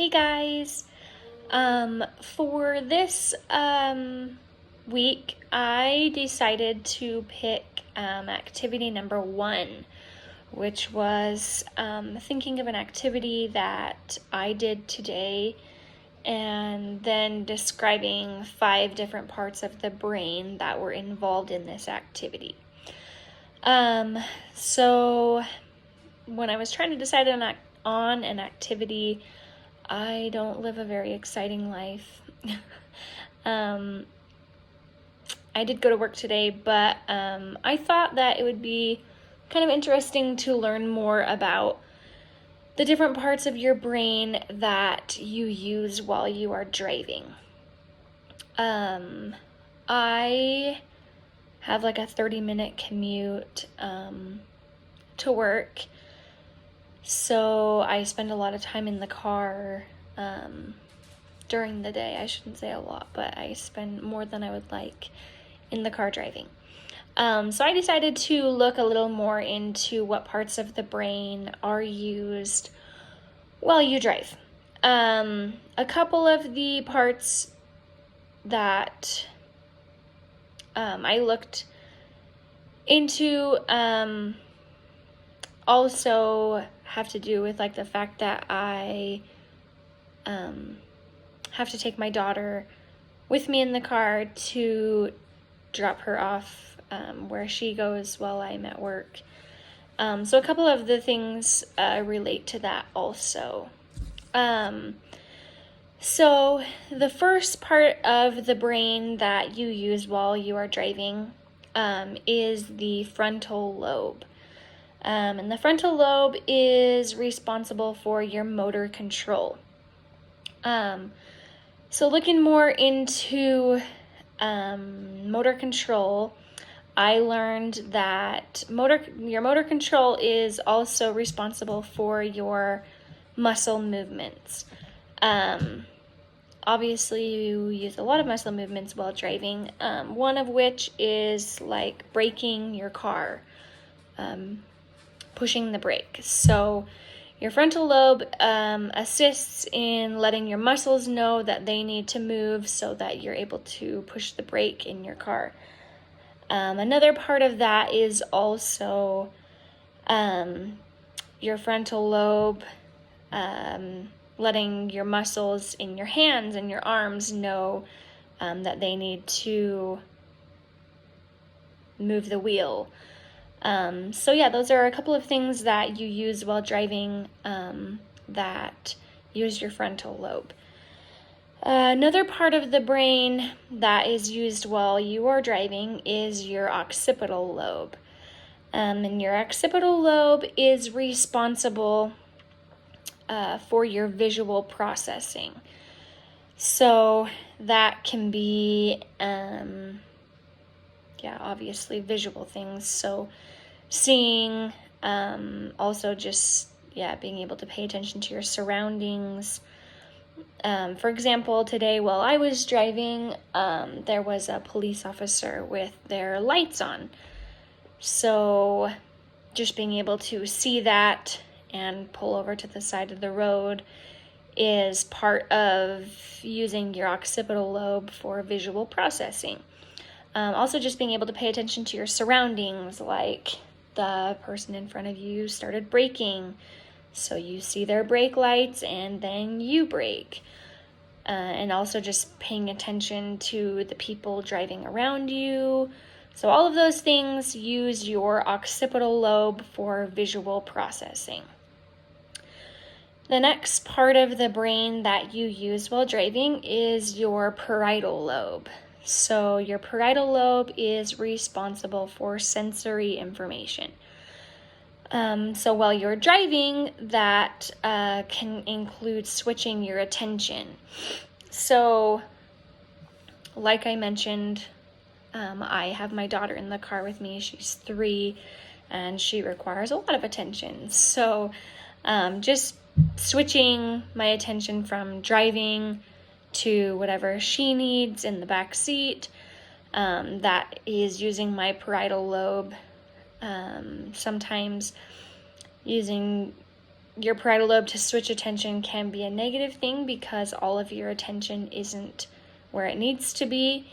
Hey guys. For this week, I decided to pick activity number 1, which was thinking of an activity that I did today and then describing 5 different parts of the brain that were involved in this activity. So when I was trying to decide on an activity, I don't live a very exciting life. I did go to work today, but I thought that it would be kind of interesting to learn more about the different parts of your brain that you use while you are driving. I have like a 30-minute commute to work. So I spend a lot of time in the car during the day. I shouldn't say a lot, but I spend more than I would like in the car driving. So I decided to look a little more into what parts of the brain are used while you drive. A couple of the parts that I looked into also have to do with like the fact that I have to take my daughter with me in the car to drop her off where she goes while I'm at work. So a couple of the things relate to that also. So the first part of the brain that you use while you are driving is the frontal lobe. And the frontal lobe is responsible for your motor control. So looking more into motor control, I learned that your motor control is also responsible for your muscle movements. Obviously, you use a lot of muscle movements while driving, one of which is like braking your car, pushing the brake. So your frontal lobe assists in letting your muscles know that they need to move so that you're able to push the brake in your car. Another part of that is also your frontal lobe letting your muscles in your hands and your arms know that they need to move the wheel. So yeah, those are a couple of things that you use while driving that use your frontal lobe. Another part of the brain that is used while you are driving is your occipital lobe. And your occipital lobe is responsible for your visual processing. So that can be, obviously visual things. So seeing, also just, being able to pay attention to your surroundings. For example, today while I was driving, there was a police officer with their lights on. So just being able to see that and pull over to the side of the road is part of using your occipital lobe for visual processing. Also just being able to pay attention to your surroundings, like the person in front of you started braking, so you see their brake lights and then you brake. And also just paying attention to the people driving around you. So all of those things use your occipital lobe for visual processing. The next part of the brain that you use while driving is your parietal lobe. So your parietal lobe is responsible for sensory information. So while you're driving, that can include switching your attention. So, like I mentioned, I have my daughter in the car with me. She's 3, and she requires a lot of attention. So, just switching my attention from driving to whatever she needs in the back seat, that is using my parietal lobe. Sometimes using your parietal lobe to switch attention can be a negative thing because all of your attention isn't where it needs to be.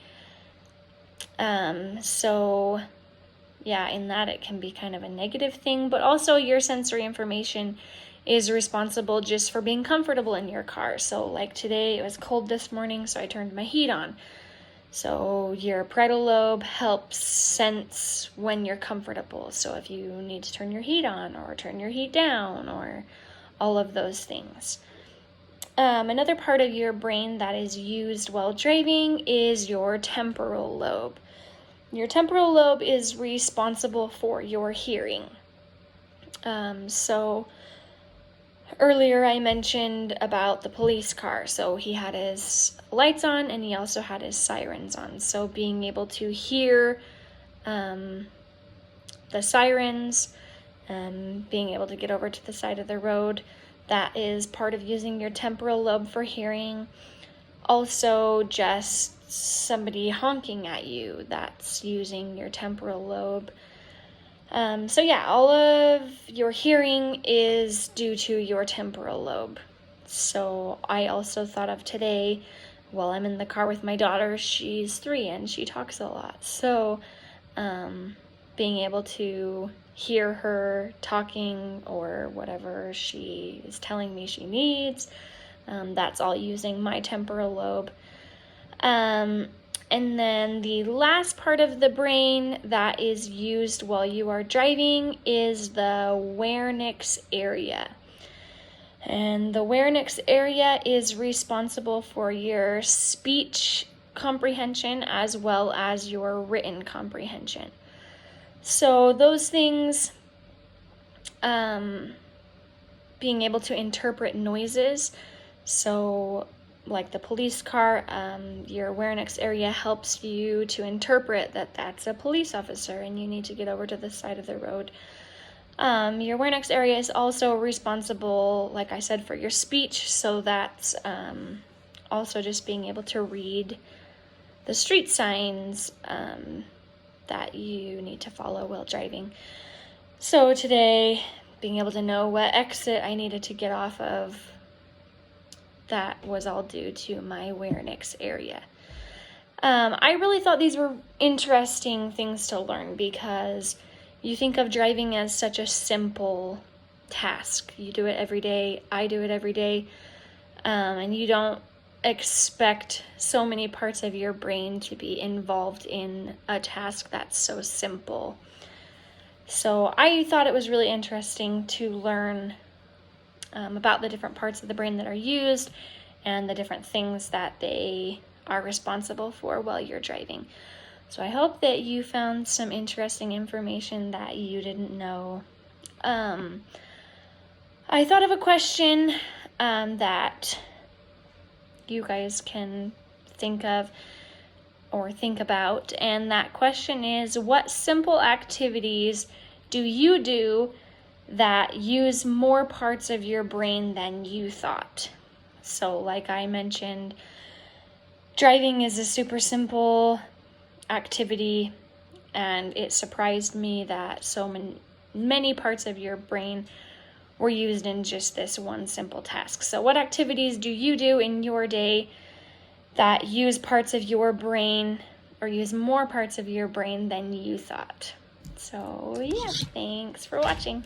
So yeah, in that it can be kind of a negative thing, but also your sensory information is responsible just for being comfortable in your car. So like today, it was cold this morning, so I turned my heat on. So your parietal lobe helps sense when you're comfortable. So if you need to turn your heat on or turn your heat down or all of those things. Another part of your brain that is used while driving is your temporal lobe. Your temporal lobe is responsible for your hearing. So earlier I mentioned about the police car. So he had his lights on and he also had his sirens on. So being able to hear the sirens, being able to get over to the side of the road, that is part of using your temporal lobe for hearing. Also, just somebody honking at you, that's using your temporal lobe. So yeah, all of your hearing is due to your temporal lobe. So I also thought of today, while I'm in the car with my daughter, she's 3 and she talks a lot. So being able to hear her talking or whatever she is telling me she needs, that's all using my temporal lobe. And then the last part of the brain that is used while you are driving is the Wernicke's area. And the Wernicke's area is responsible for your speech comprehension as well as your written comprehension. So those things, being able to interpret noises, so like the police car, your Wernicke's area helps you to interpret that that's a police officer and you need to get over to the side of the road. Your Wernicke's area is also responsible, like I said, for your speech, so that's also just being able to read the street signs that you need to follow while driving. So today, being able to know what exit I needed to get off of, that was all due to my Wernicke's area. I really thought these were interesting things to learn because you think of driving as such a simple task. You do it every day, I do it every day, and you don't expect so many parts of your brain to be involved in a task that's so simple. So I thought it was really interesting to learn about the different parts of the brain that are used and the different things that they are responsible for while you're driving. So I hope that you found some interesting information that you didn't know. I thought of a question that you guys can think of or think about, and that question is, what simple activities do you do that use more parts of your brain than you thought? So like I mentioned, driving is a super simple activity, and it surprised me that so many parts of your brain were used in just this one simple task. So what activities do you do in your day that use parts of your brain or use more parts of your brain than you thought? So yeah, thanks for watching.